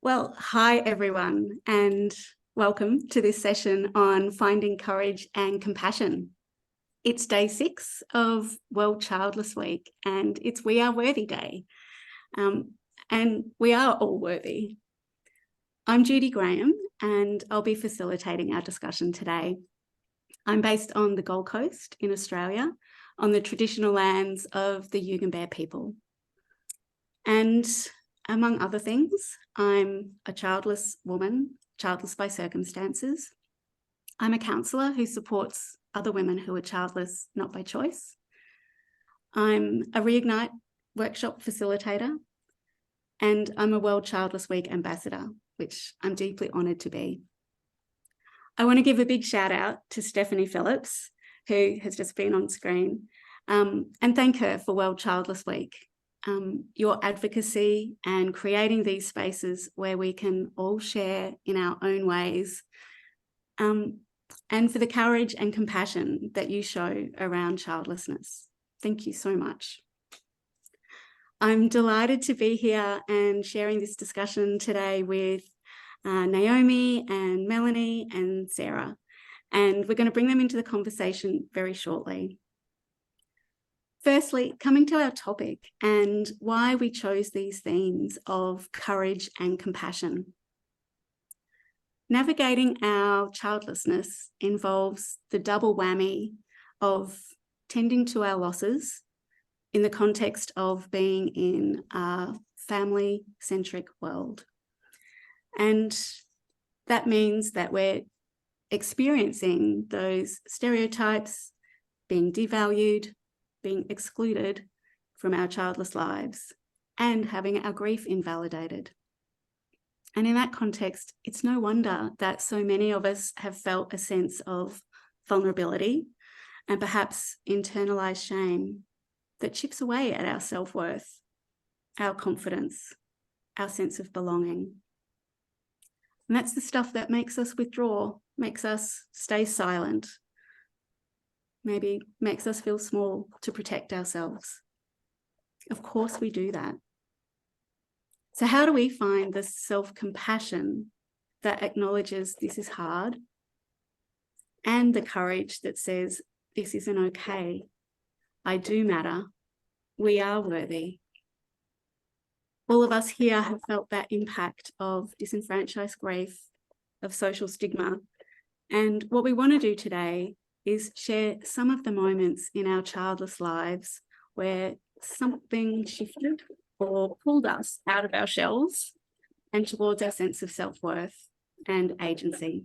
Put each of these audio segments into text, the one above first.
Well, hi everyone, and welcome to this session on finding courage and compassion. It's day 6 of World Childless Week, and it's We Are Worthy Day. And we are all worthy. I'm Judy Graham, and I'll be facilitating our discussion today. I'm based on the Gold Coast in Australia, on the traditional lands of the Yugambeh people. And among other things, I'm a childless woman, childless by circumstances. I'm a counsellor who supports other women who are childless, not by choice. I'm a Reignite workshop facilitator, and I'm a World Childless Week ambassador, which I'm deeply honoured to be. I want to give a big shout out to Stephanie Phillips, who has just been on screen, and thank her for World Childless Week. Your advocacy and creating these spaces where we can all share in our own ways, and for the courage and compassion that you show around childlessness. Thank you so much. I'm delighted to be here and sharing this discussion today with Naomi and Melanie and Sarah, and we're going to bring them into the conversation very shortly. Firstly, coming to our topic and why we chose these themes of courage and compassion. Navigating our childlessness involves the double whammy of tending to our losses in the context of being in a family-centric world. And that means that we're experiencing those stereotypes, being devalued, being excluded from our childless lives, and having our grief invalidated. And in that context, it's no wonder that so many of us have felt a sense of vulnerability and perhaps internalized shame that chips away at our self-worth, our confidence, our sense of belonging. And that's the stuff that makes us withdraw, makes us stay silent, maybe makes us feel small to protect ourselves. Of course we do that. So how do we find the self-compassion that acknowledges this is hard, and the courage that says this isn't okay, I do matter, we are worthy? All of us here have felt that impact of disenfranchised grief, of social stigma, and what we want to do today is share some of the moments in our childless lives where something shifted or pulled us out of our shells and towards our sense of self-worth and agency.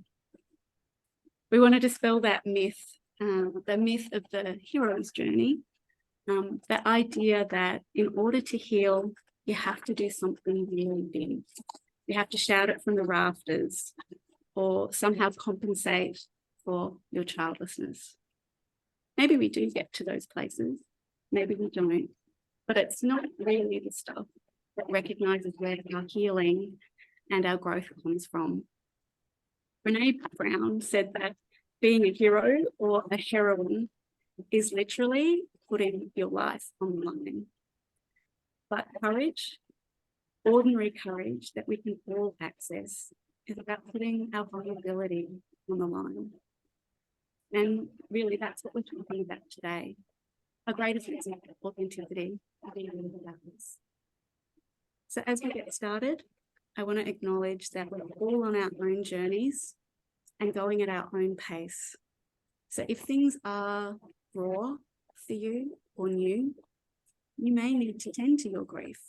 We want to dispel that myth, the myth of the hero's journey, that idea that in order to heal, you have to do something really big. You have to shout it from the rafters or somehow compensate for your childlessness. Maybe we do get to those places, maybe we don't, but it's not really the stuff that recognises where our healing and our growth comes from. Brene Brown said that being a hero or a heroine is literally putting your life on the line. But courage, ordinary courage that we can all access, is about putting our vulnerability on the line. And really, that's what we're talking about today. A greatest example of authenticity, being about this. So as we get started, I want to acknowledge that we're all on our own journeys and going at our own pace. So if things are raw for you or new, you may need to tend to your grief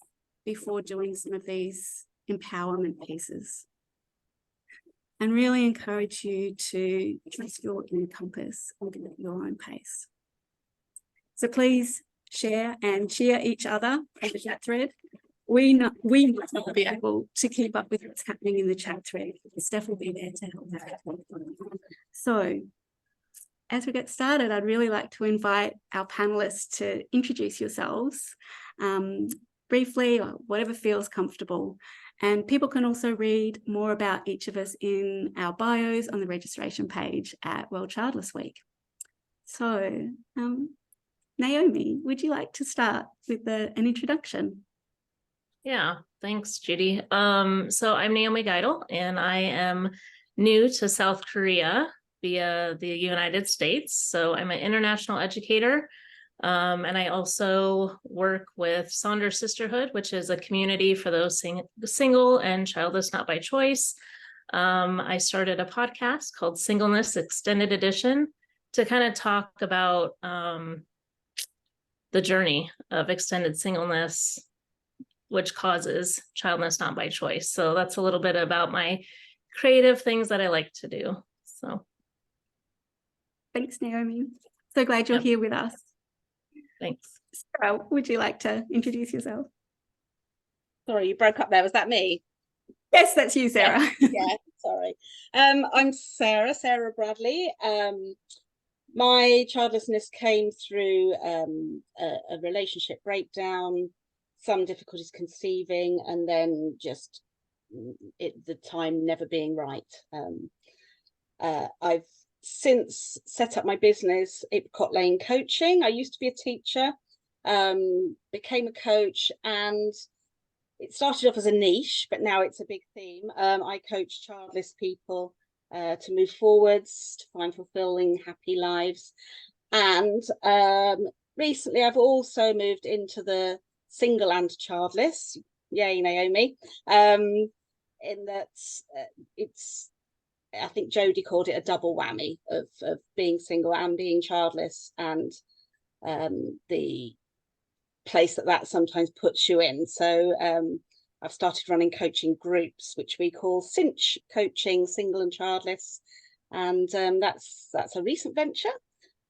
before doing some of these empowerment pieces. And really encourage you to trust your inner compass and go at your own pace. So please share and cheer each other on the chat thread. We might not be able to keep up with what's happening in the chat thread. Steph will be there to help that. So as we get started, I'd really like to invite our panelists to introduce yourselves briefly, or whatever feels comfortable. And people can also read more about each of us in our bios on the registration page at World Childless Week. So, Naomi, would you like to start with an introduction? Yeah, thanks, Judy. So I'm Naomi Geidel, and I am new to South Korea via the United States. So I'm an international educator, and I also work with Sonder Sisterhood, which is a community for those single and childless not by choice. I started a podcast called Singleness Extended Edition to kind of talk about the journey of extended singleness, which causes childless not by choice. So that's a little bit about my creative things that I like to do. So Thanks, Naomi. So glad you're here with us. Thanks. Sarah, would you like to introduce yourself? Sorry, you broke up there. Was that me? Yes, that's you, Sarah. Yeah, sorry. I'm Sarah Bradley. My childlessness came through a relationship breakdown, some difficulties conceiving, and then just the time never being right. I've since set up my business, Apricot Lane Coaching. I used to be a teacher, became a coach, and it started off as a niche, but now it's a big theme. I coach childless people to move forwards, to find fulfilling, happy lives. And recently I've also moved into the single and childless. Yay, Naomi. In that it's, I think Jody called it a double whammy of being single and being childless, and the place that sometimes puts you in. So I've started running coaching groups, which we call Cinch Coaching, Single and Childless, and that's a recent venture.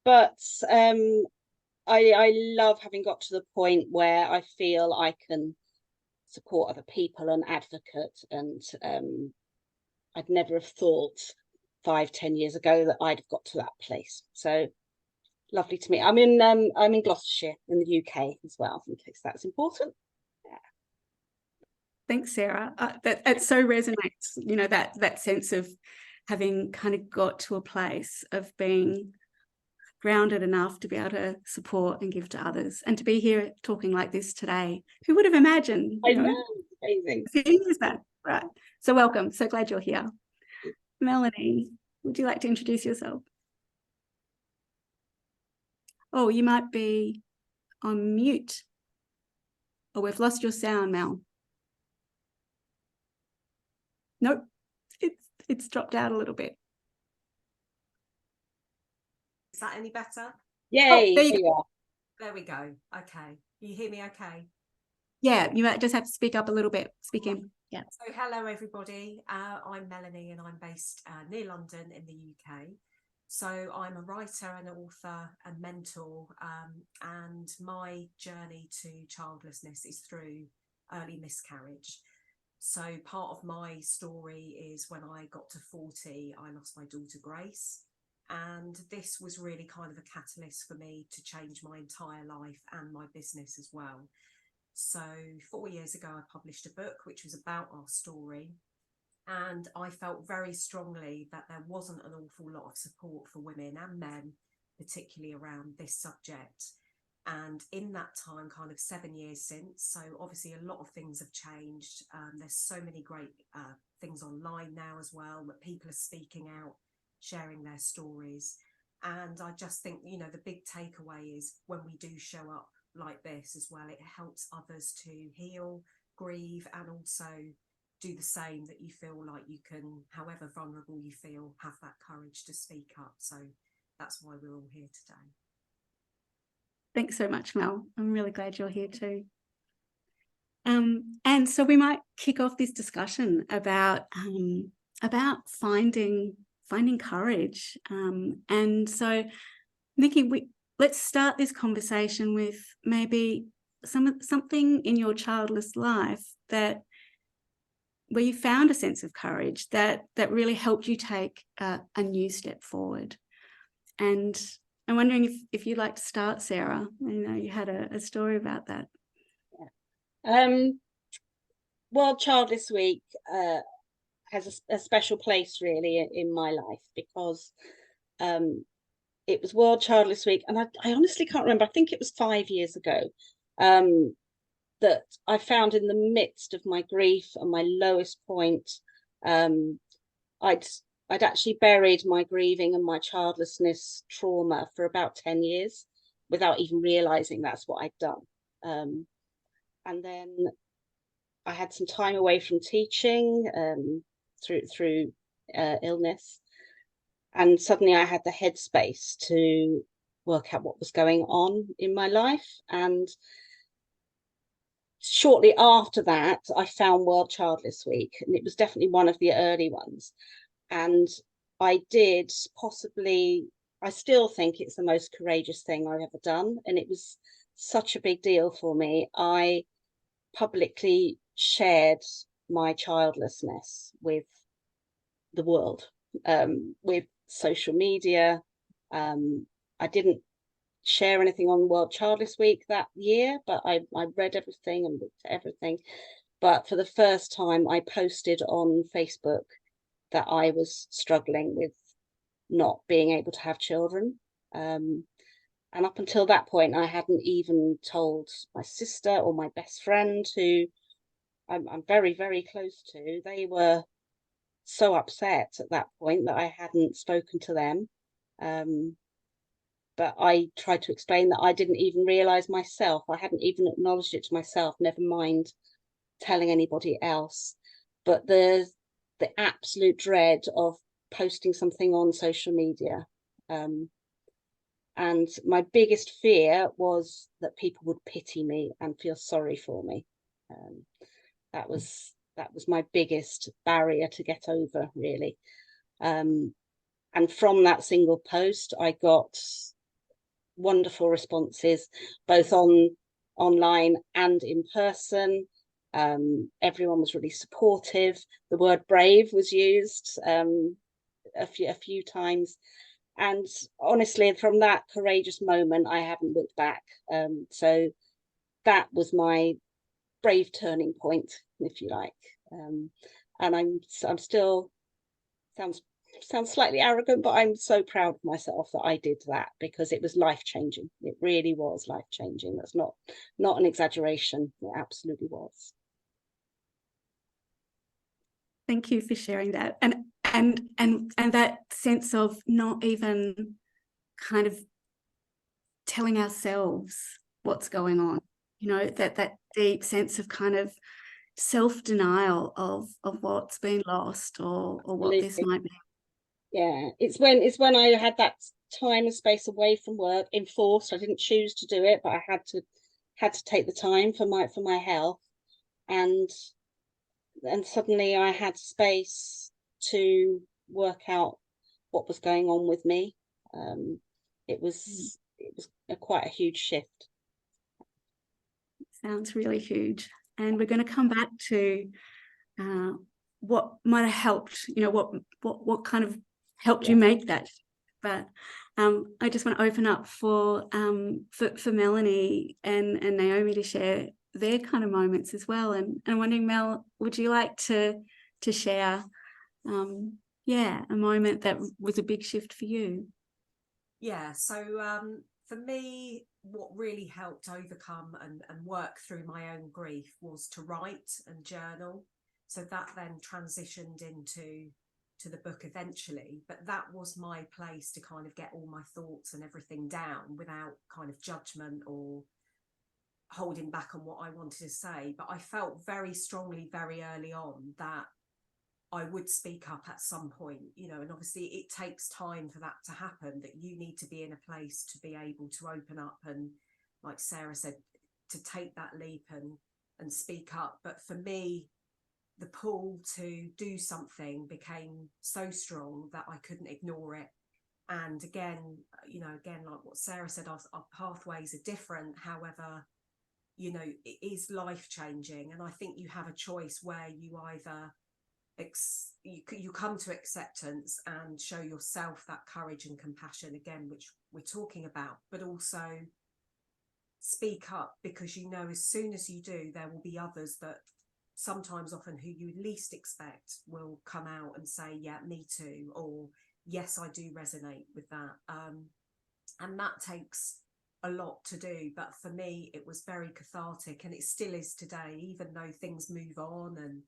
But I love having got to the point where I feel I can support other people and advocate, and I'd never have thought 5-10 years ago that I'd have got to that place. So lovely to meet. I'm in Gloucestershire in the UK as well, in case that's important. Yeah. Thanks, Sarah. That so resonates, you know, that sense of having kind of got to a place of being grounded enough to be able to support and give to others, and to be here talking like this today. Who would have imagined? I know, amazing. A few years back, right? So welcome. So glad you're here. Melanie, would you like to introduce yourself? Oh, you might be on mute. Oh, we've lost your sound, Mel. Nope, it's dropped out a little bit. Is that any better? Yay, there you go. There we go. Okay. You hear me okay? Yeah, you might just have to speak up a little bit. Speak in. Yeah. So hello, everybody. I'm Melanie, and I'm based near London in the UK. So I'm a writer and an author and mentor, and my journey to childlessness is through early miscarriage. So part of my story is when I got to 40, I lost my daughter Grace. And this was really kind of a catalyst for me to change my entire life and my business as well. So 4 years ago, I published a book which was about our story. And I felt very strongly that there wasn't an awful lot of support for women and men, particularly around this subject. And in that time, kind of 7 years since, so obviously a lot of things have changed. There's so many great things online now as well, that people are speaking out, sharing their stories. And I just think, you know, the big takeaway is when we do show up like this as well, it helps others to heal, grieve, and also do the same, that you feel like you can, however vulnerable you feel, have that courage to speak up. So that's why we're all here today. Thanks so much, Mel. I'm really glad you're here too. And so we might kick off this discussion about finding courage. And so, Nikki, let's start this conversation with maybe something in your childless life where you found a sense of courage that really helped you take a new step forward. And I'm wondering if you'd like to start, Sarah. I know you had a story about that. Yeah. World Childless Week has a special place really in my life, because it was World Childless Week, and I honestly can't remember. I think it was 5 years ago. that I found in the midst of my grief and my lowest point, I'd actually buried my grieving and my childlessness trauma for about 10 years without even realizing that's what I'd done. And then I had some time away from teaching through illness, and suddenly I had the headspace to work out what was going on in my life. And shortly after that, I found World Childless Week, and it was definitely one of the early ones. And I did possibly, I still think it's the most courageous thing I've ever done. And it was such a big deal for me. I publicly shared my childlessness with the world, with social media. I didn't share anything on World Childless Week that year, but I read everything and looked at everything. But for the first time, I posted on Facebook that I was struggling with not being able to have children. And up until that point, I hadn't even told my sister or my best friend, who I'm very, very close to. They were so upset at that point that I hadn't spoken to them. But I tried to explain that I didn't even realize myself. I hadn't even acknowledged it to myself, never mind telling anybody else. But the absolute dread of posting something on social media. And my biggest fear was that people would pity me and feel sorry for me. That was my biggest barrier to get over, really. And from that single post, I got wonderful responses, both online and in person. Everyone was really supportive. The word brave was used a few times. And honestly, from that courageous moment, I haven't looked back. So that was my brave turning point, if you like. And I'm still, sounds slightly arrogant, but I'm so proud of myself that I did that, because it was life-changing. It really was life-changing. That's not an exaggeration. It absolutely was. Thank you for sharing that. And that sense of not even kind of telling ourselves what's going on, that deep sense of kind of self-denial of what's been lost or what this might be. Yeah, it's when I had that time and space away from work, enforced. I didn't choose to do it, but I had to take the time for my health, and suddenly I had space to work out what was going on with me. It was quite a huge shift. Sounds really huge. And we're going to come back to what might have helped, what kind of helped you make that. But I just want to open up for Melanie and Naomi to share their kind of moments as well. And I'm wondering, Mel, would you like to share a moment that was a big shift for you? Yeah, so for me, what really helped overcome and work through my own grief was to write and journal. So that then transitioned into the book eventually, but that was my place to kind of get all my thoughts and everything down without kind of judgment or holding back on what I wanted to say. But I felt very strongly very early on that I would speak up at some point, and obviously it takes time for that to happen, that you need to be in a place to be able to open up and, like Sarah said, to take that leap and speak up. But for me, the pull to do something became so strong that I couldn't ignore it. And again, like what Sarah said, our pathways are different. However, it is life-changing. And I think you have a choice where you either you come to acceptance and show yourself that courage and compassion, again, which we're talking about, but also speak up, because as soon as you do, there will be others that sometimes, often, who you least expect will come out and say, yeah, me too, or yes, I do resonate with that. And that takes a lot to do, but for me it was very cathartic, and it still is today, even though things move on and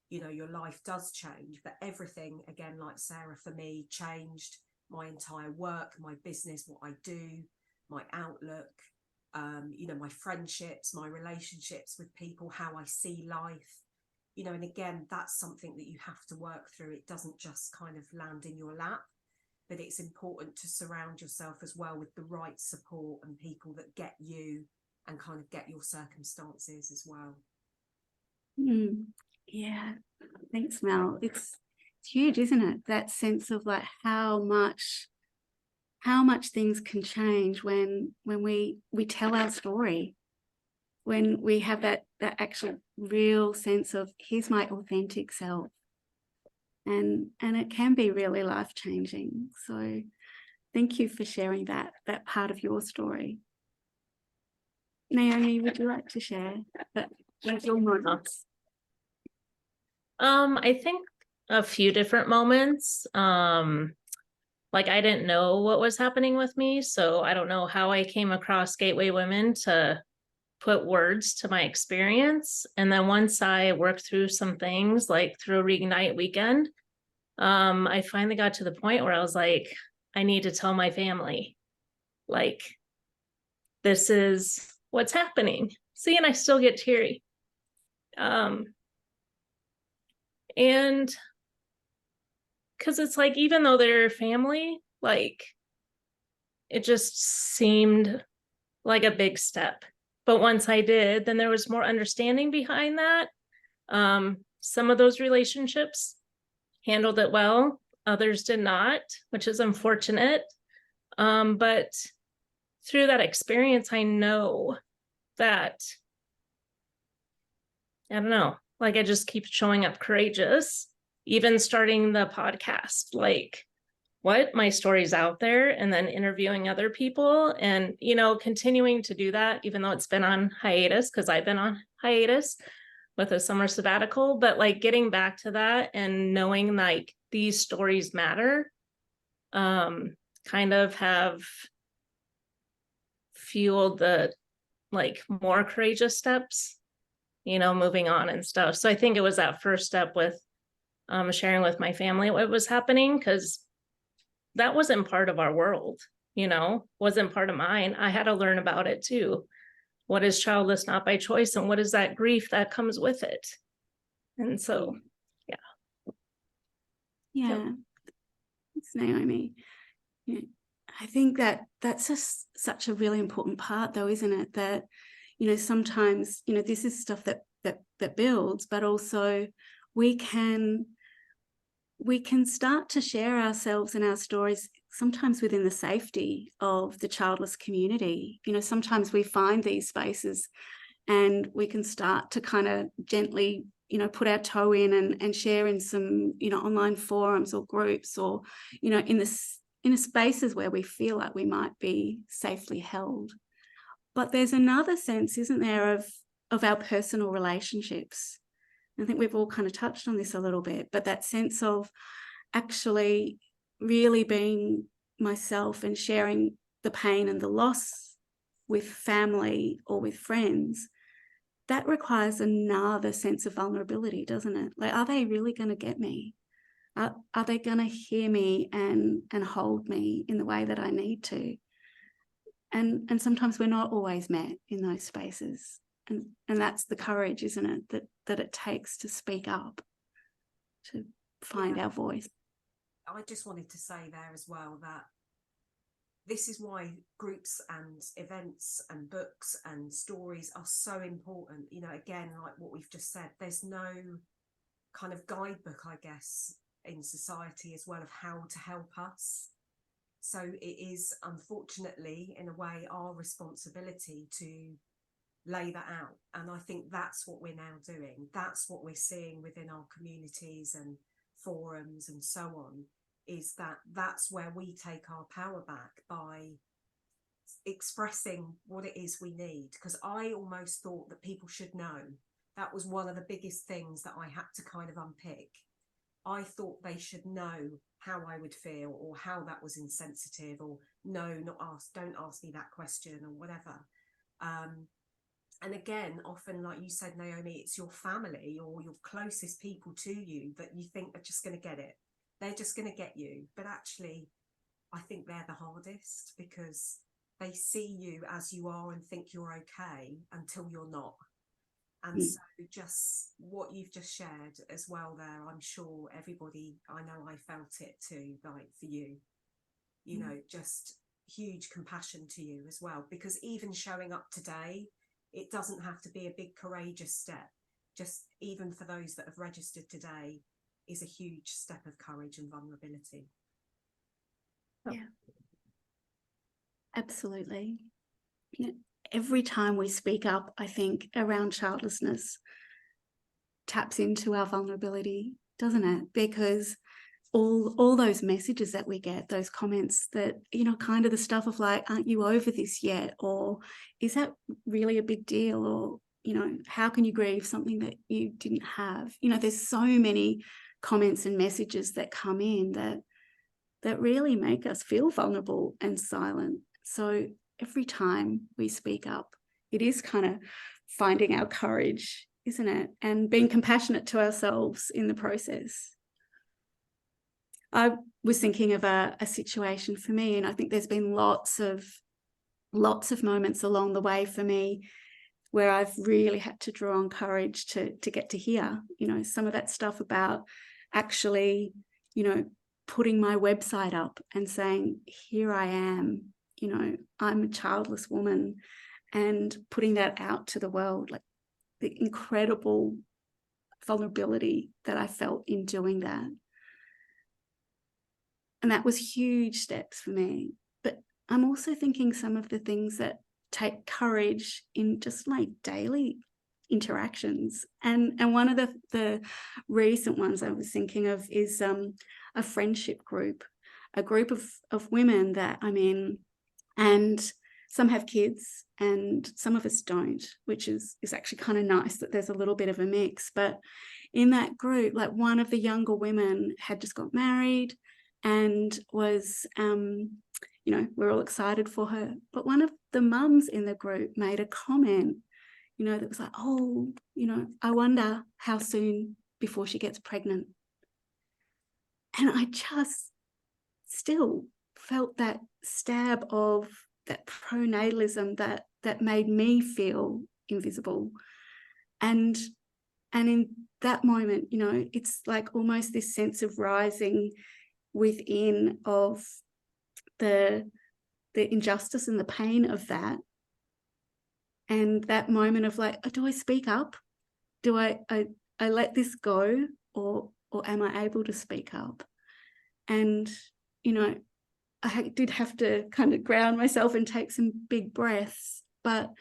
you know your life does change. But everything, again, like Sarah, for me changed. My entire work, my business, what I do, my outlook, you know, my friendships, my relationships with people, how I see life, you know. And again, that's something that you have to work through. It doesn't just kind of land in your lap, but it's important to surround yourself as well with the right support and people that get you and kind of get your circumstances as well. Yeah, thanks, Mel. It's huge, isn't it? That sense of like how much things can change when we tell our story, when we have that actual real sense of here's my authentic self, and it can be really life-changing. So thank you for sharing that part of your story. Naomi, would you like to share your moments? I think a few different moments. Like I didn't know what was happening with me, so I don't know how I came across Gateway Women to put words to my experience. And then once I worked through some things, like through a Reignite weekend, I finally got to the point where I was like, I need to tell my family, like, this is what's happening. See, and I still get teary. And because it's like, even though they're family, like, it just seemed like a big step. But once I did, then there was more understanding behind that. Some of those relationships handled it well, others did not, which is unfortunate. But through that experience, I know that, I don't know, like I just keep showing up courageous, even starting the podcast, like what, my story's out there, and then interviewing other people and, you know, continuing to do that, even though it's been on hiatus, because I've been on hiatus with a summer sabbatical, but like getting back to that and knowing like these stories matter, kind of have fueled the like more courageous steps, you know, moving on and stuff. So I think it was that first step with sharing with my family what was happening, because that wasn't part of our world, you know, wasn't part of mine. I had to learn about it too. What is childless not by choice, and what is that grief that comes with it? And so, Yeah, it's Naomi. Yeah. I think that's just such a really important part, though, isn't it? That, you know, sometimes, you know, this is stuff that builds, but also we can start to share ourselves and our stories sometimes within the safety of the childless community. You know, sometimes we find these spaces and we can start to kind of gently, you know, put our toe in and share in some, you know, online forums or groups, or, you know, in spaces where we feel like we might be safely held. But there's another sense, isn't there, of our personal relationships. I think we've all kind of touched on this a little bit, but that sense of actually really being myself and sharing the pain and the loss with family or with friends, that requires another sense of vulnerability, doesn't it? Like, are they really going to get me? Are they going to hear me and hold me in the way that I need to? And sometimes we're not always met in those spaces. And that's the courage, isn't it, that it takes to speak up, to find our voice. I just wanted to say there as well that this is why groups and events and books and stories are so important. You know, again, like what we've just said, there's no kind of guidebook, I guess, in society as well of how to help us. So it is, unfortunately, in a way, our responsibility to lay that out. And I think that's what we're now doing. That's what we're seeing within our communities and forums and so on, is that's where we take our power back by expressing what it is we need. Because I almost thought that people should know. That was one of the biggest things that I had to kind of unpick, I thought they should know how I would feel, or how that was insensitive, or no, not ask, don't ask me that question, or whatever. And again, often, like you said, Naomi, it's your family or your closest people to you that you think are just going to get it. They're just going to get you. But actually, I think they're the hardest, because they see you as you are and think you're okay until you're not. And so just what you've just shared as well there, I'm sure everybody, I know I felt it too, like for you, you know, just huge compassion to you as well, because even showing up today, it doesn't have to be a big courageous step. Just even for those that have registered today is a huge step of courage and vulnerability. Yeah, absolutely. You know, every time we speak up, I think, around childlessness taps into our vulnerability, doesn't it? Because all those messages that we get, those comments that, you know, kind of the stuff of like, aren't you over this yet? Or is that really a big deal? Or, you know, how can you grieve something that you didn't have? You know, there's so many comments and messages that come in that really make us feel vulnerable and silent. So every time we speak up, it is kind of finding our courage, isn't it? And being compassionate to ourselves in the process. I was thinking of a situation for me, and I think there's been lots of moments along the way for me where I've really had to draw on courage to get to here. You know, some of that stuff about actually, you know, putting my website up and saying, here I am, you know, I'm a childless woman, and putting that out to the world, like the incredible vulnerability that I felt in doing that. And that was huge steps for me. But I'm also thinking some of the things that take courage in just like daily interactions. And one of the recent ones I was thinking of is a friendship group, a group of women that I'm in, and some have kids and some of us don't, which is actually kind of nice that there's a little bit of a mix. But in that group, like one of the younger women had just got married and was, you know, we're all excited for her. But one of the mums in the group made a comment, you know, that was like, oh, you know, I wonder how soon before she gets pregnant. And I just still felt that stab of that pronatalism that made me feel invisible. And in that moment, you know, it's like almost this sense of rising within of the injustice and the pain of that. And that moment of like, do I speak up? Do I let this go, or am I able to speak up? And, you know, I did have to kind of ground myself and take some big breaths, but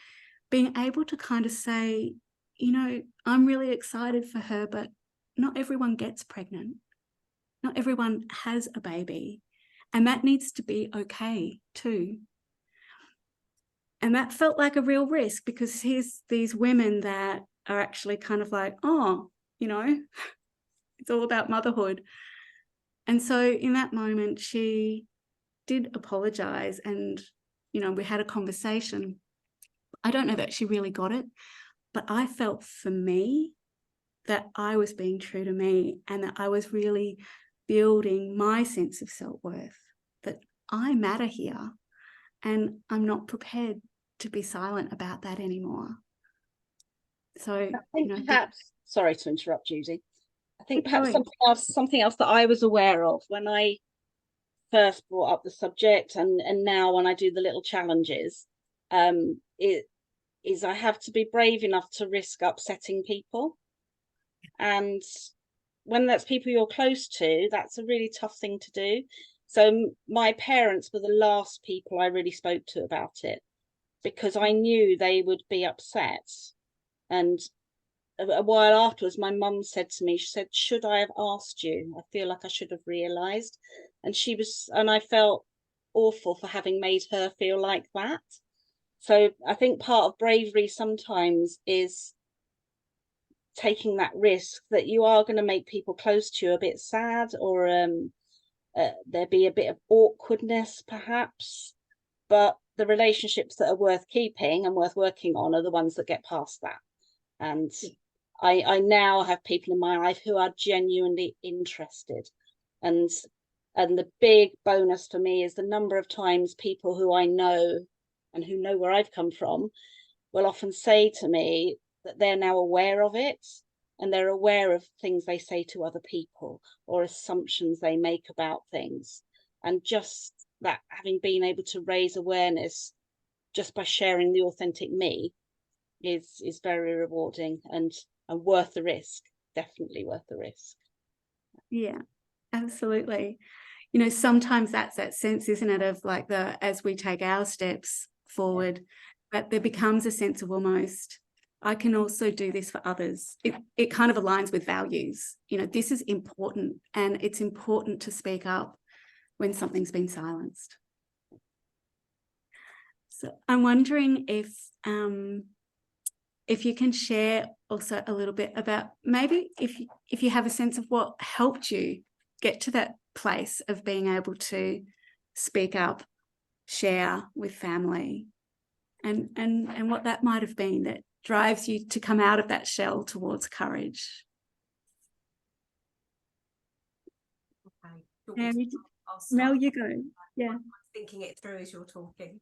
being able to kind of say, you know, I'm really excited for her, but not everyone gets pregnant. Not everyone has a baby, and that needs to be okay too. And that felt like a real risk, because here's these women that are actually kind of like, oh, you know, it's all about motherhood. And so in that moment, she did apologize, and, you know, we had a conversation. I don't know that she really got it, but I felt for me that I was being true to me, and that I was really building my sense of self-worth, that I matter here, and I'm not prepared to be silent about that anymore. So I think, you know, perhaps, sorry to interrupt, Judy. I think perhaps something else that I was aware of when I first brought up the subject, and now when I do the little challenges, it is I have to be brave enough to risk upsetting people. And when that's people you're close to, that's a really tough thing to do. So my parents were the last people I really spoke to about it, because I knew they would be upset. And a while afterwards, my mum said to me, she said, should I have asked you? I feel like I should have realised. And I felt awful for having made her feel like that. So I think part of bravery sometimes is taking that risk that you are going to make people close to you a bit sad, or there be a bit of awkwardness perhaps, but the relationships that are worth keeping and worth working on are the ones that get past that. And I now have people in my life who are genuinely interested, and the big bonus for me is the number of times people who I know and who know where I've come from will often say to me that they're now aware of it, and they're aware of things they say to other people or assumptions they make about things. And just that, having been able to raise awareness just by sharing the authentic me is very rewarding and worth the risk. Definitely worth the risk. Yeah, absolutely. You know, sometimes that's that sense, isn't it, of like as we take our steps forward, but there becomes a sense of almost, I can also do this for others. It kind of aligns with values. You know, this is important, and it's important to speak up when something's been silenced. So I'm wondering if you can share also a little bit about maybe if you have a sense of what helped you get to that place of being able to speak up, share with family, and what that might have been that drives you to come out of that shell towards courage. Okay. Mel, you go. Yeah. I'm thinking it through as you're talking.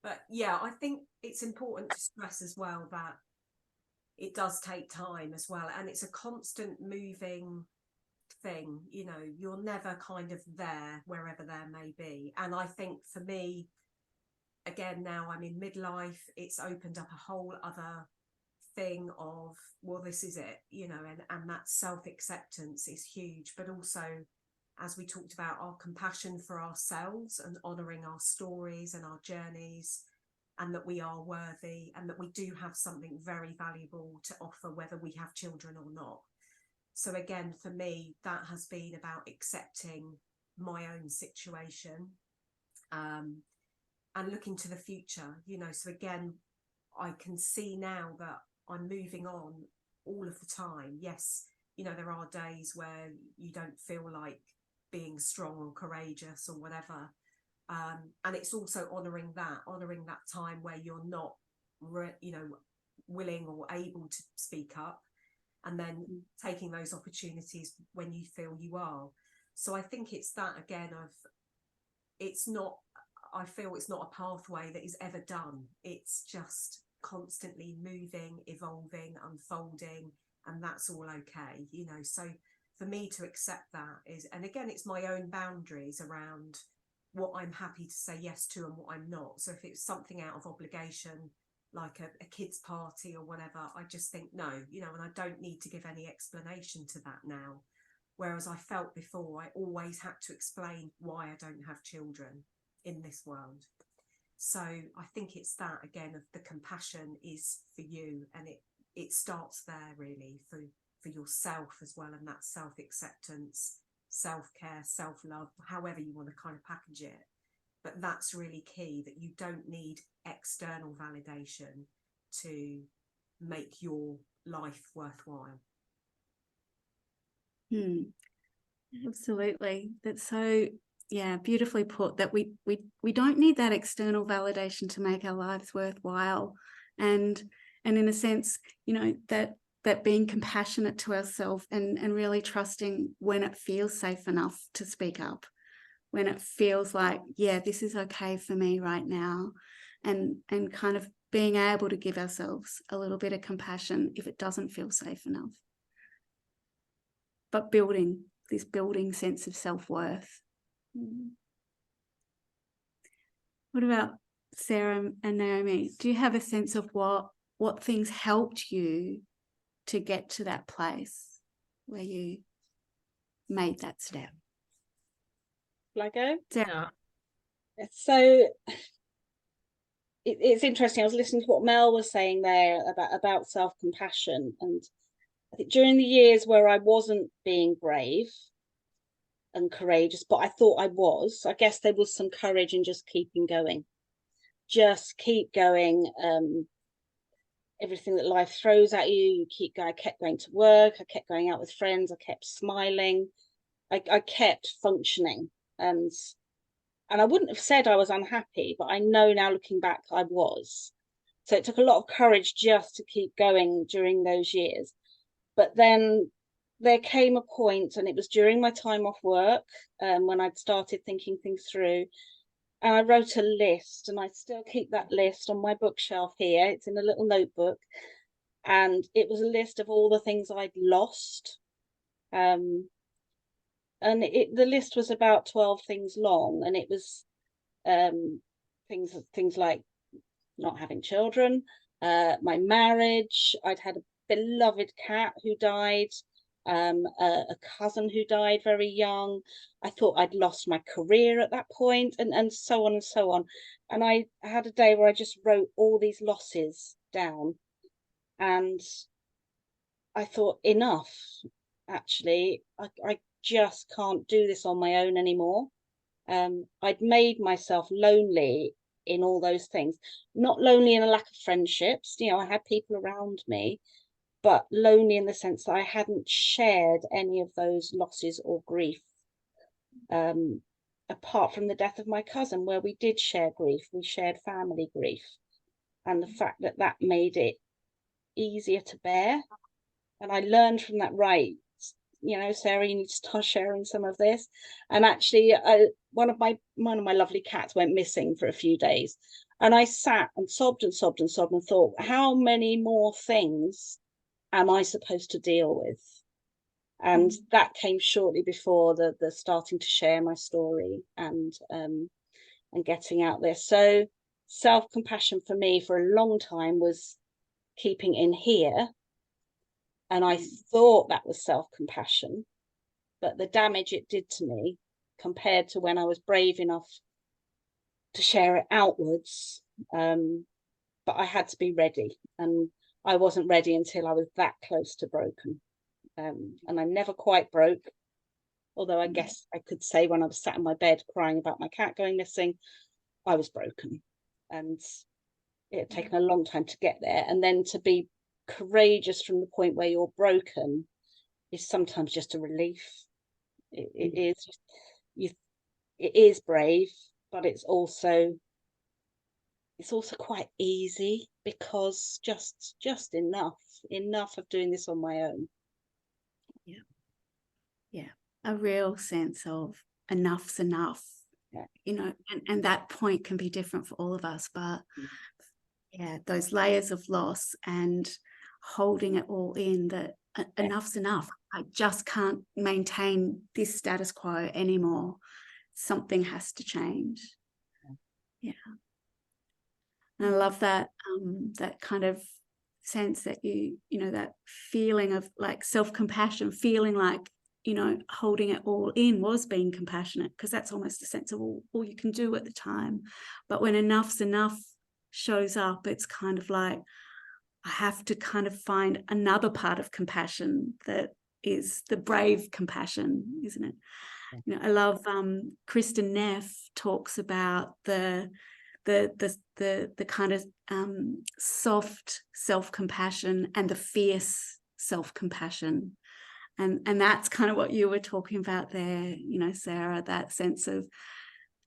But yeah, I think it's important to stress as well that it does take time as well, and it's a constant moving thing. You know, you're never kind of there wherever there may be. And I think for me, again, now I'm in midlife, it's opened up a whole other thing of, well, this is it, you know, and that self-acceptance is huge, but also, as we talked about, our compassion for ourselves and honouring our stories and our journeys, and that we are worthy and that we do have something very valuable to offer, whether we have children or not. So again, for me, that has been about accepting my own situation, and looking to the future, you know. So again, I can see now that I'm moving on all of the time. Yes, you know, there are days where you don't feel like being strong or courageous or whatever, and it's also honouring that time where you're not willing or able to speak up, and then taking those opportunities when you feel you are. So I think it's that, again, of I feel it's not a pathway that is ever done. It's just constantly moving, evolving, unfolding, and that's all okay, you know. So for me to accept that is, and again, it's my own boundaries around what I'm happy to say yes to and what I'm not. So if it's something out of obligation, like a kid's party or whatever, I just think no, you know, and I don't need to give any explanation to that now. Whereas I felt before, I always had to explain why I don't have children in this world. So I think it's that, again, of the compassion is for you, and it starts there really for yourself as well, and that self-acceptance, self-care, self-love, however you want to kind of package it. But that's really key, that you don't need external validation to make your life worthwhile. Absolutely. That's so, yeah, beautifully put, that we don't need that external validation to make our lives worthwhile. And in a sense, you know, that being compassionate to ourselves and really trusting when it feels safe enough to speak up, when it feels like, yeah, this is okay for me right now, and kind of being able to give ourselves a little bit of compassion if it doesn't feel safe enough. But building sense of self-worth. What about Sarah and Naomi? Do you have a sense of what things helped you to get to that place where you made that step? Will I go? Sarah. So it's interesting. I was listening to what Mel was saying there about self-compassion, and I think during the years where I wasn't being brave and courageous, but I thought I was, I guess there was some courage in just keeping going. Just keep going. everything that life throws at you. I kept going to work, I kept going out with friends, I kept smiling, I kept functioning, and I wouldn't have said I was unhappy, but I know now looking back I was. So it took a lot of courage just to keep going during those years. But then there came a point, and it was during my time off work, when I'd started thinking things through, and I wrote a list, and I still keep that list on my bookshelf here. It's in a little notebook, and it was a list of all the things I'd lost. And the list was about 12 things long, and it was things like not having children, my marriage. I'd had a beloved cat who died, a cousin who died very young. I thought I'd lost my career at that point, and so on and so on. And I had a day where I just wrote all these losses down, and I thought, enough. Actually, I just can't do this on my own anymore. I'd made myself lonely in all those things, not lonely in a lack of friendships. I had people around me, but lonely in the sense that I hadn't shared any of those losses or grief, apart from the death of my cousin, where we did share grief. We shared family grief, and the fact that made it easier to bear. And I learned from that, right, Sarah, you need to start sharing some of this. And actually, one of my lovely cats went missing for a few days, and I sat and sobbed and sobbed and sobbed and thought, how many more things am I supposed to deal with? And that came shortly before the starting to share my story and getting out there. So self-compassion for me for a long time was keeping in here. And I thought that was self-compassion, but the damage it did to me compared to when I was brave enough to share it outwards. But I had to be ready, and I wasn't ready until I was that close to broken. And I never quite broke, although I guess I could say when I was sat in my bed crying about my cat going missing, I was broken. And it had taken a long time to get there. And then to be courageous from the point where you're broken is sometimes just a relief. It is brave, but it's also quite easy, because just enough of doing this on my own. Yeah, a real sense of enough's enough. And that point can be different for all of us, but yeah, those layers of loss and holding it all in, that enough's enough. I just can't maintain this status quo anymore. Something has to change. Yeah. And I love that that kind of sense that that feeling of like self-compassion, feeling like, holding it all in was being compassionate, because that's almost a sense of all you can do at the time. But when enough's enough shows up, it's kind of like, I have to kind of find another part of compassion that is the brave compassion, isn't it? I love Kristen Neff talks about the kind of soft self-compassion and the fierce self-compassion. And that's kind of what you were talking about there, Sarah, that sense of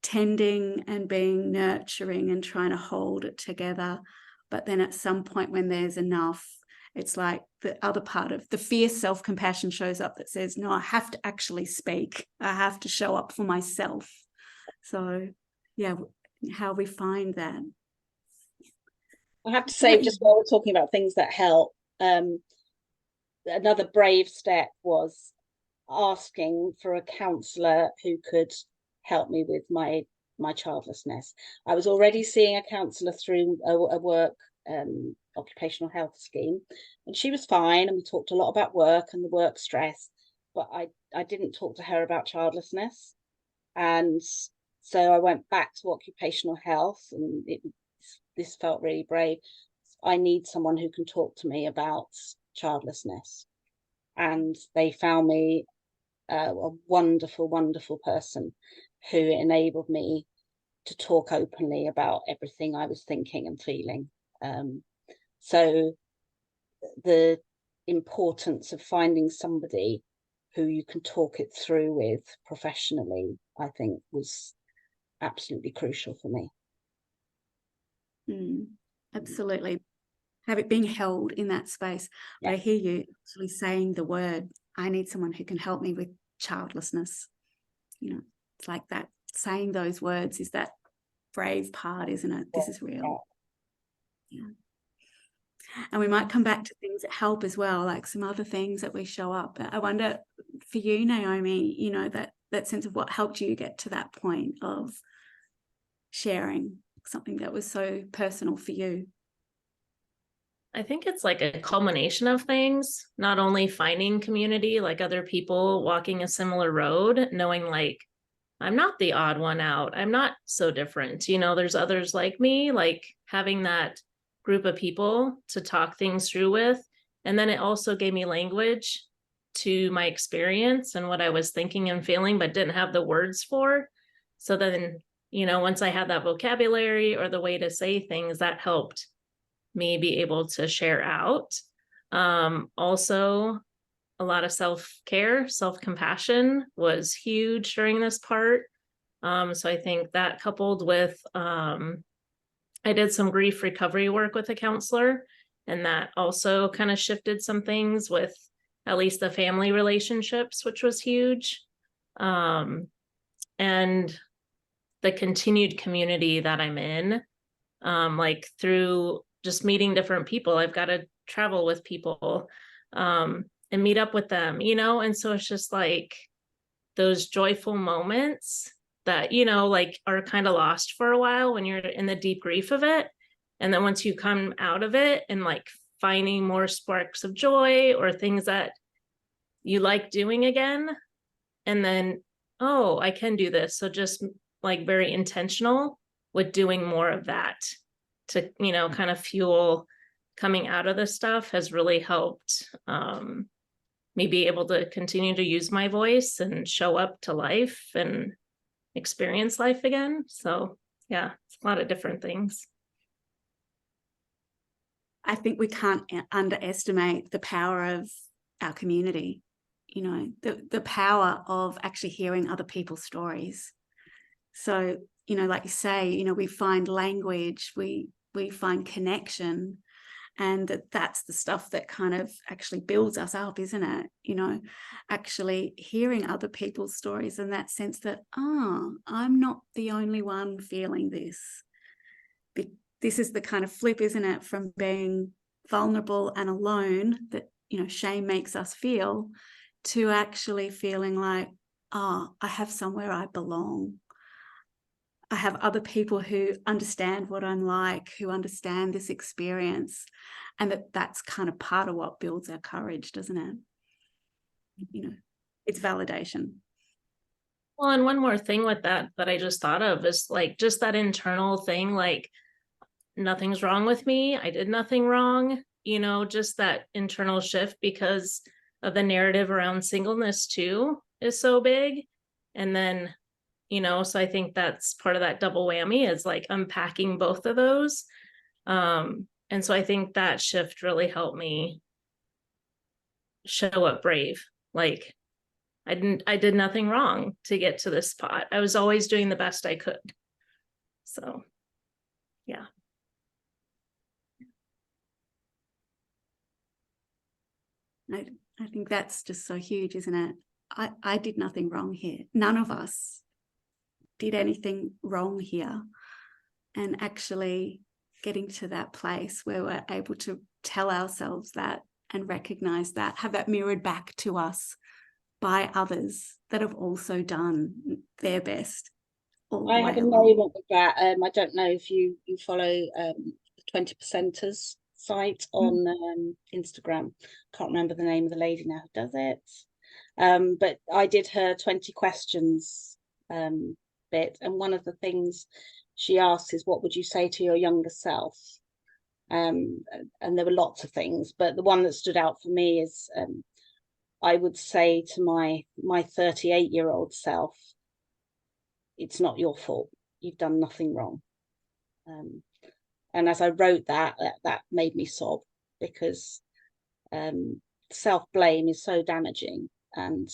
tending and being nurturing and trying to hold it together. But then at some point when there's enough, it's like the other part of the fierce self-compassion shows up that says, no, I have to actually speak. I have to show up for myself. So, yeah, how we find that. I have to say, just while we're talking about things that help, another brave step was asking for a counsellor who could help me with my childlessness. I was already seeing a counsellor through a work occupational health scheme, and she was fine, and we talked a lot about work and the work stress, but I didn't talk to her about childlessness. And so I went back to occupational health, and this felt really brave. I need someone who can talk to me about childlessness. And they found me a wonderful, wonderful person who enabled me to talk openly about everything I was thinking and feeling. So the importance of finding somebody who you can talk it through with professionally, I think was absolutely crucial for me. Absolutely. Have it being held in that space. Yeah. But I hear you actually saying the word, I need someone who can help me with childlessness. You know, it's like that, saying those words is that brave part, isn't it? This is real. Yeah. And we might come back to things that help as well, like some other things that we show up. I wonder for you, Naomi, you know, that sense of what helped you get to that point of sharing something that was so personal for you. I think it's like a culmination of things, not only finding community, like other people walking a similar road, knowing like, I'm not the odd one out. I'm not so different. You know, there's others like me, like having that group of people to talk things through with. And then it also gave me language to my experience and what I was thinking and feeling, but didn't have the words for. So then, you know, once I had that vocabulary or the way to say things, that helped me be able to share out. Also, a lot of self-care, self-compassion was huge during this part. So I think that coupled with, I did some grief recovery work with a counselor, and that also kind of shifted some things with at least the family relationships, which was huge. And the continued community that I'm in, like through just meeting different people. I've got to travel with people and meet up with them, you know? And so it's just like those joyful moments that, you know, like are kind of lost for a while when you're in the deep grief of it. And then once you come out of it and like finding more sparks of joy or things that you like doing again, and then, oh, I can do this. So just like very intentional with doing more of that to, you know, kind of fuel coming out of this stuff has really helped me be able to continue to use my voice and show up to life and experience life again. So yeah, it's a lot of different things. I think we can't underestimate the power of our community, you know, the power of actually hearing other people's stories. So, you know, like you say, you know, we find language, we find connection, and that's the stuff that kind of actually builds us up, isn't it? You know, actually hearing other people's stories in that sense that, I'm not the only one feeling this. This is the kind of flip, isn't it, from being vulnerable and alone that, you know, shame makes us feel, to actually feeling like, I have somewhere I belong. I have other people who understand what I'm like, who understand this experience, and that's kind of part of what builds our courage, doesn't it? You know, it's validation. Well, and one more thing with that I just thought of is like just that internal thing, like nothing's wrong with me. I did nothing wrong, you know, just that internal shift because of the narrative around singleness too is so big. And then, you know, so I think that's part of that double whammy is like unpacking both of those. And so I think that shift really helped me show up brave. Like I did nothing wrong to get to this spot. I was always doing the best I could. So, yeah. I think that's just so huge, isn't it? I did nothing wrong here. None of us did anything wrong here. And actually getting to that place where we're able to tell ourselves that and recognize that, have that mirrored back to us by others that have also done their best. I have a moment with that. I don't know if you follow the 20%ers site on Instagram. Can't remember the name of the lady now who does it. But I did her 20 questions bit, and one of the things she asks is, what would you say to your younger self? And there were lots of things, but the one that stood out for me is I would say to my 38-year-old self, it's not your fault. You've done nothing wrong. And as I wrote that made me sob, because self-blame is so damaging. And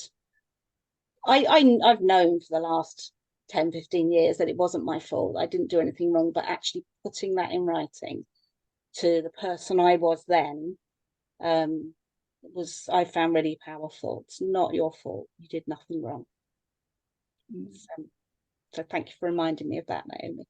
I've known for the last 10-15 years that it wasn't my fault. I didn't do anything wrong, but actually putting that in writing to the person I was then I found really powerful. It's not your fault. You did nothing wrong. So thank you for reminding me of that, Naomi.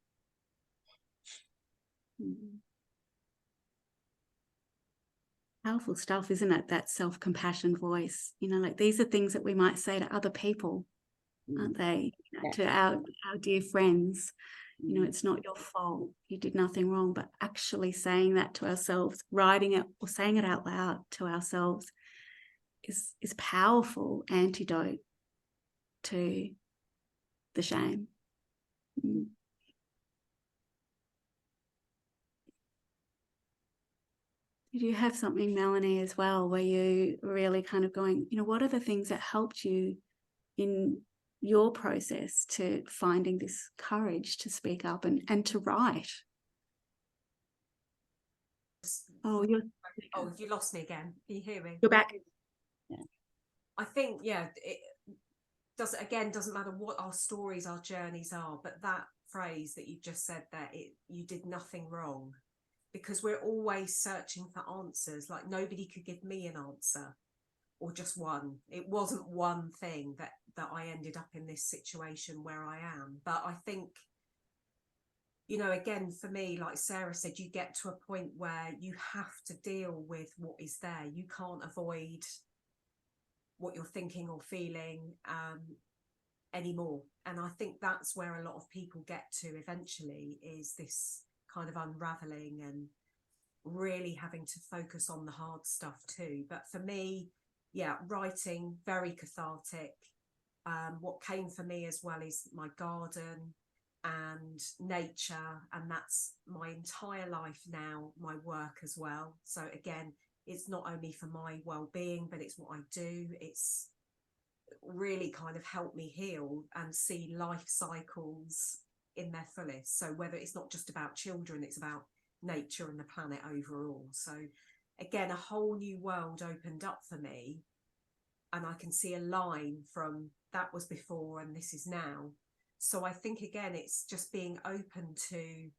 Powerful stuff, isn't it? That self-compassion voice, you know, like these are things that we might say to other people, aren't they? You know, to our dear friends, you know, it's not your fault, you did nothing wrong. But actually saying that to ourselves, writing it or saying it out loud to ourselves is powerful antidote to the shame. Did you have something, Melanie, as well, where you really kind of going, you know, what are the things that helped you in your process to finding this courage to speak up and to write? Oh, you lost me again. Can you hear me? You're back. Yeah. I think, it doesn't matter what our stories, our journeys are, but that phrase that you just said there, you did nothing wrong. Because we're always searching for answers. Like nobody could give me an answer, or just one. It wasn't one thing that I ended up in this situation where I am. But I think, you know, again, for me, like Sarah said, you get to a point where you have to deal with what is there. You can't avoid what you're thinking or feeling anymore. And I think that's where a lot of people get to eventually, is this kind of unraveling and really having to focus on the hard stuff too. But for me, writing, very cathartic. What came for me as well is my garden and nature, and that's my entire life now, my work as well. So again, it's not only for my well-being, but it's what I do. It's really kind of helped me heal and see life cycles in their fullest. So whether it's not just about children, it's about nature and the planet overall. So again, a whole new world opened up for me, and I can see a line from that was before and this is now. So I think again, it's just being open to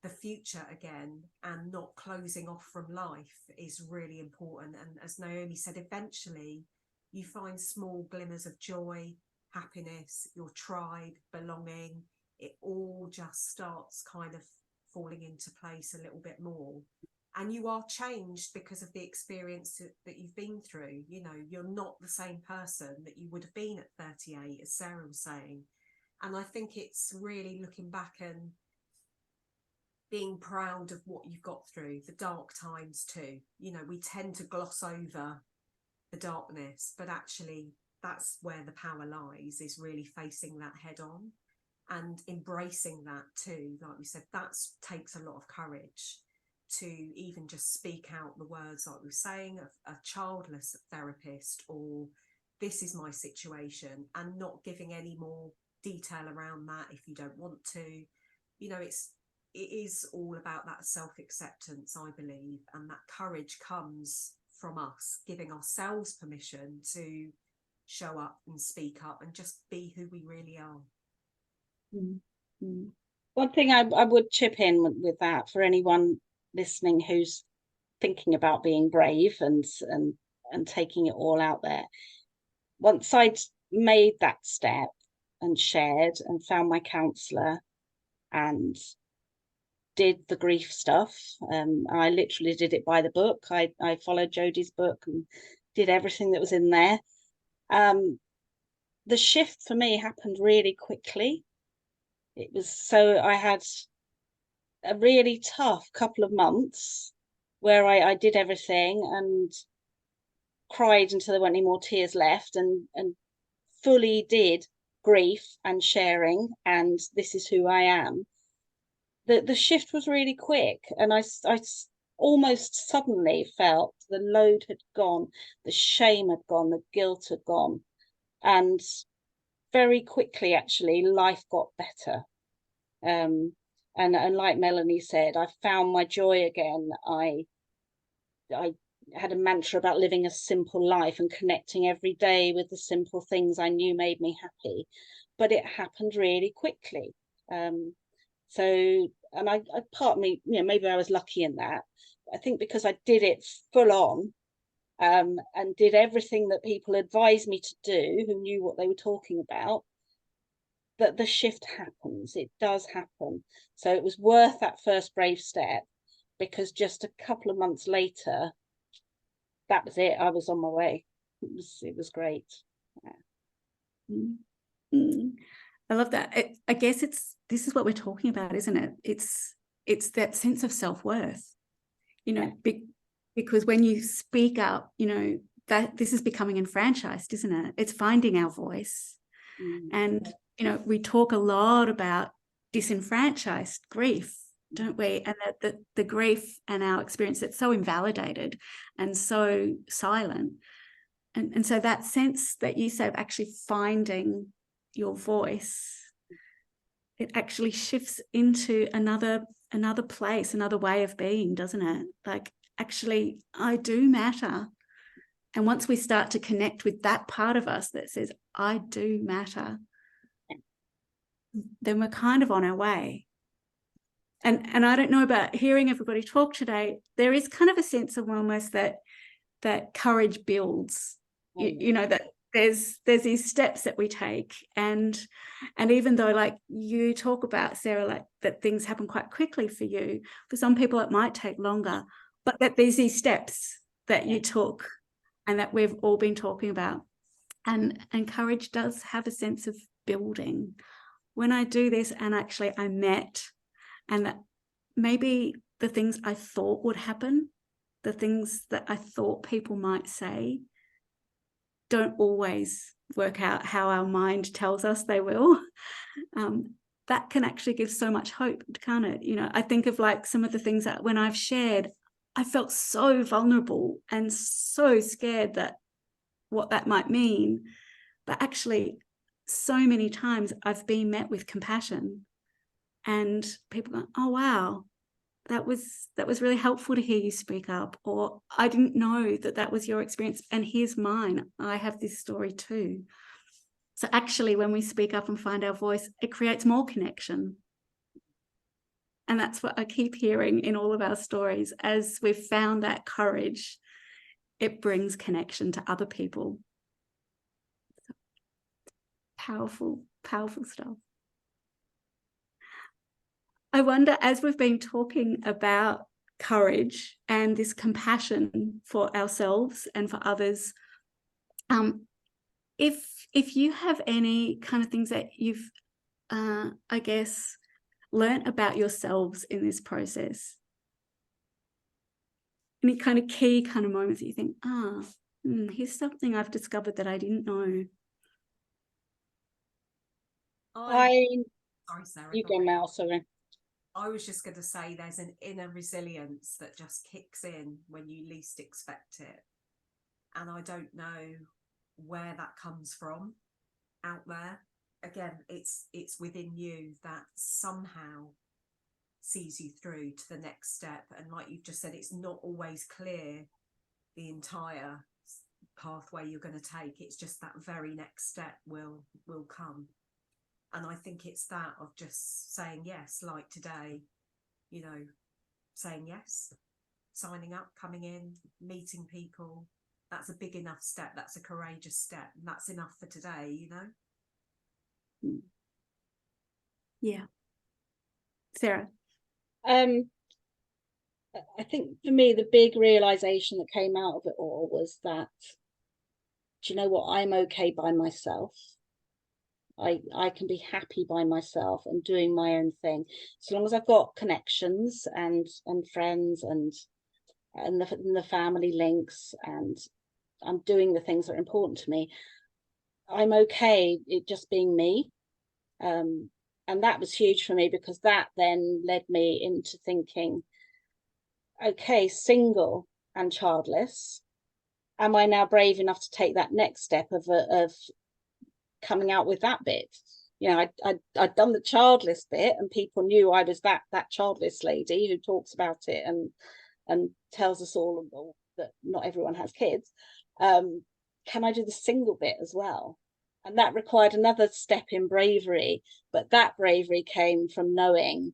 the future again and not closing off from life is really important. And as Naomi said, eventually you find small glimmers of joy, happiness, your tribe, belonging. It all just starts kind of falling into place a little bit more. And you are changed because of the experience that you've been through. You know, you're not the same person that you would have been at 38, as Sarah was saying. And I think it's really looking back and being proud of what you've got through, the dark times too. You know, we tend to gloss over the darkness, but actually that's where the power lies, is really facing that head on and embracing that too. Like we said, that takes a lot of courage to even just speak out the words, like we were saying, a childless therapist, or this is my situation, and not giving any more detail around that if you don't want to. You know, it is all about that self-acceptance, I believe, and that courage comes from us giving ourselves permission to show up and speak up and just be who we really are. Mm-hmm. One thing I would chip in with that, for anyone listening who's thinking about being brave and taking it all out there, once I'd made that step and shared and found my counsellor and did the grief stuff, I literally did it by the book. I followed Jodie's book and did everything that was in there. The shift for me happened really quickly. It was so I had a really tough couple of months where I did everything and cried until there weren't any more tears left, and fully did grief and sharing and this is who I am. The shift was really quick, and I almost suddenly felt the load had gone, the shame had gone, the guilt had gone, and very quickly actually life got better. And like Melanie said, I found my joy again. I had a mantra about living a simple life and connecting every day with the simple things I knew made me happy, but it happened really quickly. So, and I part of me, you know, maybe I was lucky in that. I think because I did it full on, and did everything that people advised me to do, who knew what they were talking about, that the shift happens. It does happen. So it was worth that first brave step, because just a couple of months later, that was it. I was on my way. It was great. Yeah. Mm-hmm. I love that. I guess this is what we're talking about, isn't it? It's that sense of self-worth, you know, because when you speak up, you know, that this is becoming enfranchised, isn't it? It's finding our voice. And, you know, we talk a lot about disenfranchised grief, don't we? And that the grief and our experience that's so invalidated and so silent. And so that sense that you say of actually finding your voice, it actually shifts into another place, another way of being, doesn't it? Like, actually, I do matter. And once we start to connect with that part of us that says, I do matter, then we're kind of on our way. And I don't know about hearing everybody talk today, there is kind of a sense of almost that courage builds, you know, that there's these steps that we take, and even though, like you talk about, Sarah, like that things happen quite quickly for you, for some people it might take longer, but that there's these steps that you took and that we've all been talking about, and courage does have a sense of building. When I do this and actually I met, and that maybe the things I thought would happen, the things that I thought people might say, don't always work out how our mind tells us they will. That can actually give so much hope, can't it? You know, I think of like some of the things that when I've shared, I felt so vulnerable and so scared that what that might mean. But actually, so many times I've been met with compassion, and people go, oh, wow, that was really helpful to hear you speak up, or I didn't know that was your experience, and here's mine. I have this story too. So actually, when we speak up and find our voice, it creates more connection. And that's what I keep hearing in all of our stories. As we've found that courage, it brings connection to other people. Powerful, powerful stuff. I wonder, as we've been talking about courage and this compassion for ourselves and for others, if you have any kind of things that you've, I guess, learnt about yourselves in this process, any kind of key kind of moments that you think, here's something I've discovered that I didn't know. Sorry, Sarah. You go, Mel, sorry. I was just going to say there's an inner resilience that just kicks in when you least expect it. And I don't know where that comes from out there. Again, it's within you that somehow sees you through to the next step. And like you've just said, it's not always clear the entire pathway you're going to take. It's just that very next step will come. And I think it's that of just saying yes, like today, you know, saying yes, signing up, coming in, meeting people. That's a big enough step. That's a courageous step. And that's enough for today, you know? Yeah. Sarah? I think for me, the big realization that came out of it all was that, do you know what? I'm okay by myself. I can be happy by myself and doing my own thing, as long as I've got connections and friends and the family links, and I'm doing the things that are important to me. I'm okay it just being me, and that was huge for me, because that then led me into thinking, okay, single and childless, am I now brave enough to take that next step of coming out with that bit? You know, I'd done the childless bit, and people knew I was that childless lady who talks about it and tells us all that not everyone has kids, can I do the single bit as well? And that required another step in bravery, but that bravery came from knowing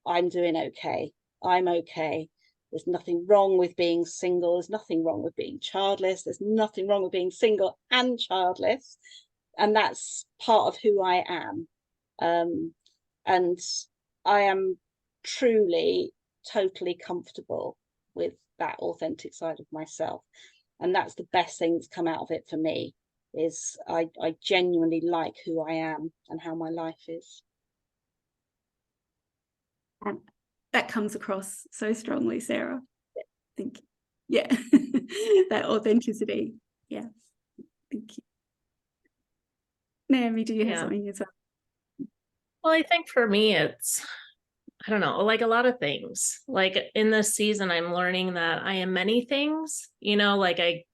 I'm doing okay. I'm okay. There's nothing wrong with being single. There's nothing wrong with being childless. There's nothing wrong with being single and childless. And that's part of who I am. And I am truly, totally comfortable with that authentic side of myself. And that's the best thing that's come out of it for me, is I genuinely like who I am and how my life is. That comes across so strongly, Sarah. Thank you. Yeah, that authenticity. Yeah, thank you. Naomi, do you have something as well? Well, I think for me, it's, I don't know, like a lot of things. Like in this season, I'm learning that I am many things, you know, like I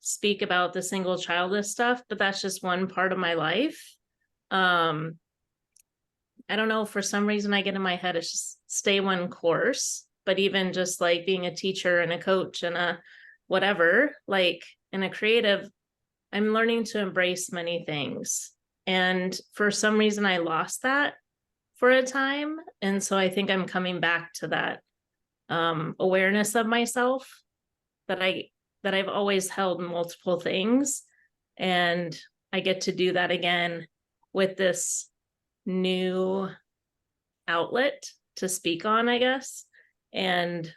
speak about the single childless stuff, but that's just one part of my life. I don't know, for some reason I get in my head, it's just stay one course, but even just like being a teacher and a coach and a whatever, like in a creative, I'm learning to embrace many things. And for some reason I lost that for a time. And so I think I'm coming back to that awareness of myself, that I've always held multiple things. And I get to do that again with this new outlet to speak on, I guess. And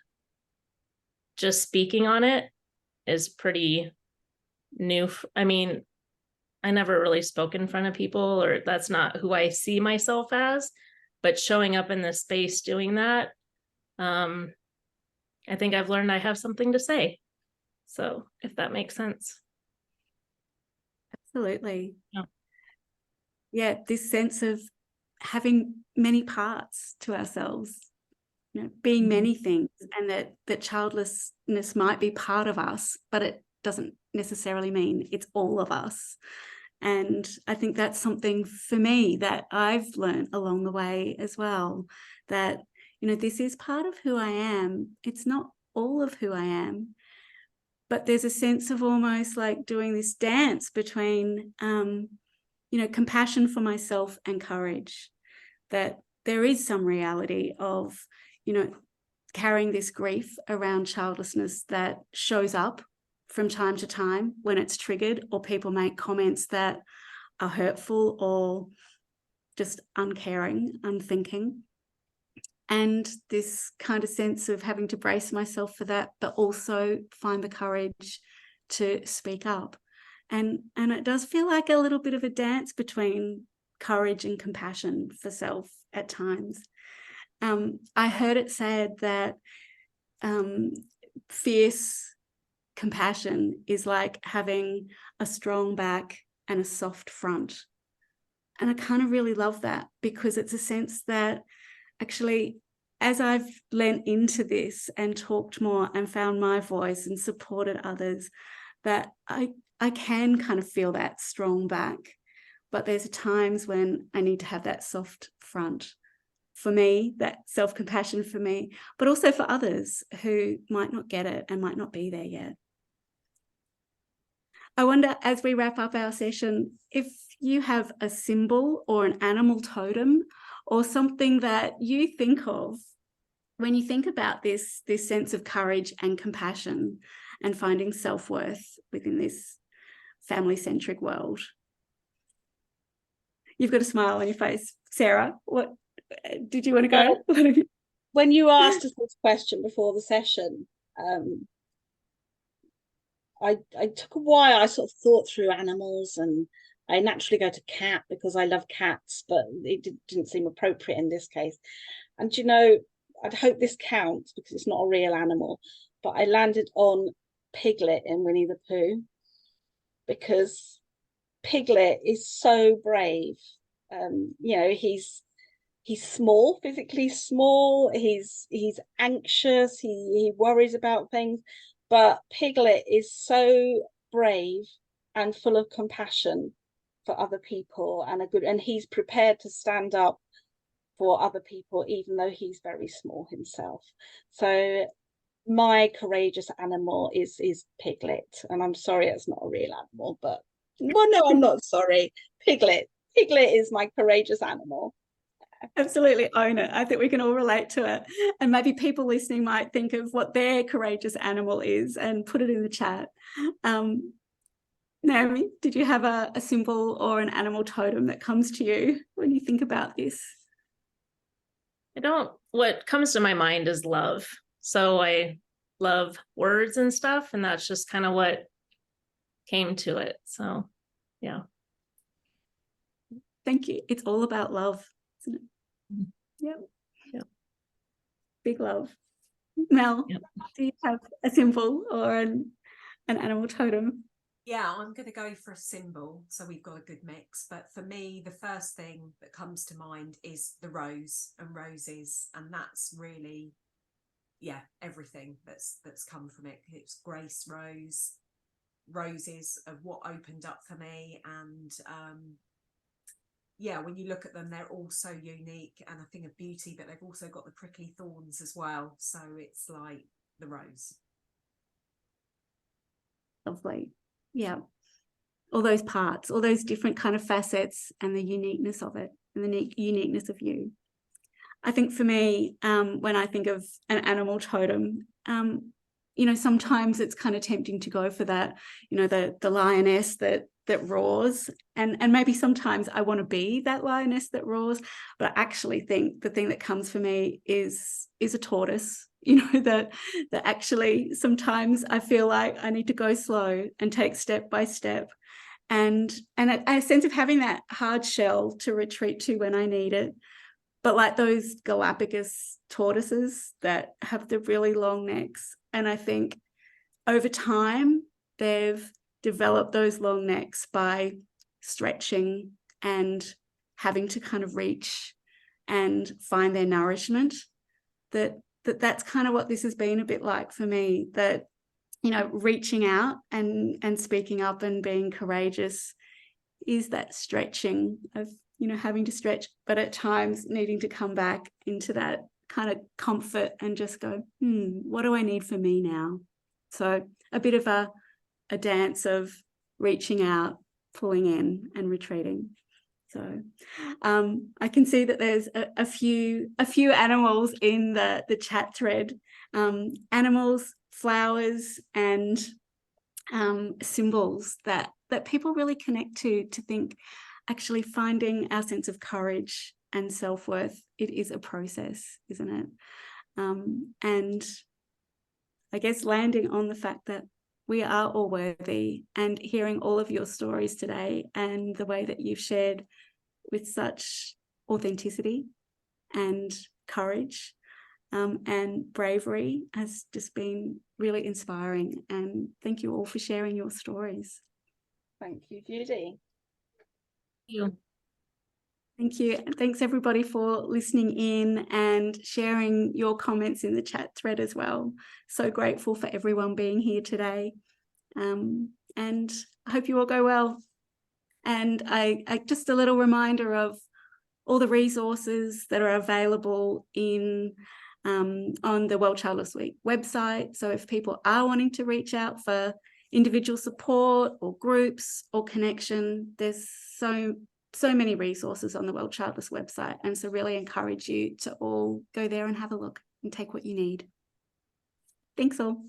just speaking on it is pretty new. I mean, I never really spoke in front of people, or that's not who I see myself as, but showing up in this space doing that, I think I've learned I have something to say. So if that makes sense. Absolutely. Yeah, this sense of having many parts to ourselves, you know, being many things, and that childlessness might be part of us, but it doesn't necessarily mean it's all of us. And I think that's something for me that I've learned along the way as well, that, you know, this is part of who I am. It's not all of who I am, but there's a sense of almost like doing this dance between, you know, compassion for myself and courage, that there is some reality of, you know, carrying this grief around childlessness that shows up from time to time when it's triggered, or people make comments that are hurtful or just uncaring, unthinking. And this kind of sense of having to brace myself for that, but also find the courage to speak up. And it does feel like a little bit of a dance between courage and compassion for self at times. I heard it said that fierce compassion is like having a strong back and a soft front. And I kind of really love that, because it's a sense that actually, as I've lent into this and talked more and found my voice and supported others, that I can kind of feel that strong back. But there's times when I need to have that soft front. For me, that self-compassion for me, but also for others who might not get it and might not be there yet. I wonder, as we wrap up our session, if you have a symbol or an animal totem or something that you think of when you think about this sense of courage and compassion and finding self-worth within this family-centric world. You've got a smile on your face. Sarah, what did you want to go? When you asked us this question before the session, I took a while. I sort of thought through animals, and I naturally go to cat because I love cats, but it didn't seem appropriate in this case. And you know, I'd hope this counts because it's not a real animal, but I landed on Piglet in Winnie the Pooh, because Piglet is so brave. You know, he's small, physically small. He's anxious. He worries about things, but Piglet is so brave and full of compassion for other people, and he's prepared to stand up for other people, even though he's very small himself. So my courageous animal is Piglet, and I'm sorry it's not a real animal, but well, no, I'm not sorry. Piglet is my courageous animal. Absolutely own it. I think we can all relate to it. And maybe people listening might think of what their courageous animal is and put it in the chat. Naomi, did you have a symbol or an animal totem that comes to you when you think about this? What comes to my mind is love. So I love words and stuff, and that's just kind of what came to it. So, yeah. Thank you. It's all about love, isn't it? Yep. Yep. Big love. Mel, Yep. do you have a symbol or an animal totem? Yeah, I'm going to go for a symbol, so we've got a good mix. But for me, the first thing that comes to mind is the rose and roses, and that's really, yeah, everything that's come from it. It's Grace Rose, roses of what opened up for me, and yeah, when you look at them, they're all so unique and a thing of beauty, but they've also got the prickly thorns as well. So it's like the rose. Lovely. Yeah. All those parts, all those different kind of facets, and the uniqueness of it, and the uniqueness of you. I think for me, when I think of an animal totem, you know, sometimes it's kind of tempting to go for that, you know, the lioness that roars, and maybe sometimes I want to be that lioness that roars, but I actually think the thing that comes for me is a tortoise. You know, that actually sometimes I feel like I need to go slow and take step by step, and a sense of having that hard shell to retreat to when I need it. But like those Galapagos tortoises that have the really long necks, and I think over time they've developed those long necks by stretching and having to kind of reach and find their nourishment. That's kind of what this has been a bit like for me, that, you know, reaching out and speaking up and being courageous is that stretching of, you know, having to stretch, but at times needing to come back into that kind of comfort and just go, what do I need for me now? So a bit of a dance of reaching out, pulling in and retreating. So I can see that there's a few animals in the chat thread, animals, flowers, and symbols that people really connect to think actually finding our sense of courage and self-worth, it is a process, isn't it? And I guess landing on the fact that we are all worthy, and hearing all of your stories today and the way that you've shared with such authenticity and courage and bravery has just been really inspiring. And thank you all for sharing your stories. Thank you, Judy. You. Thank you. And thanks everybody for listening in and sharing your comments in the chat thread as well. So grateful for everyone being here today. And I hope you all go well. And I just a little reminder of all the resources that are available on the World Childless Week website. So if people are wanting to reach out for individual support or groups or connection, there's so many resources on the World Childless website. And so really encourage you to all go there and have a look and take what you need. Thanks all.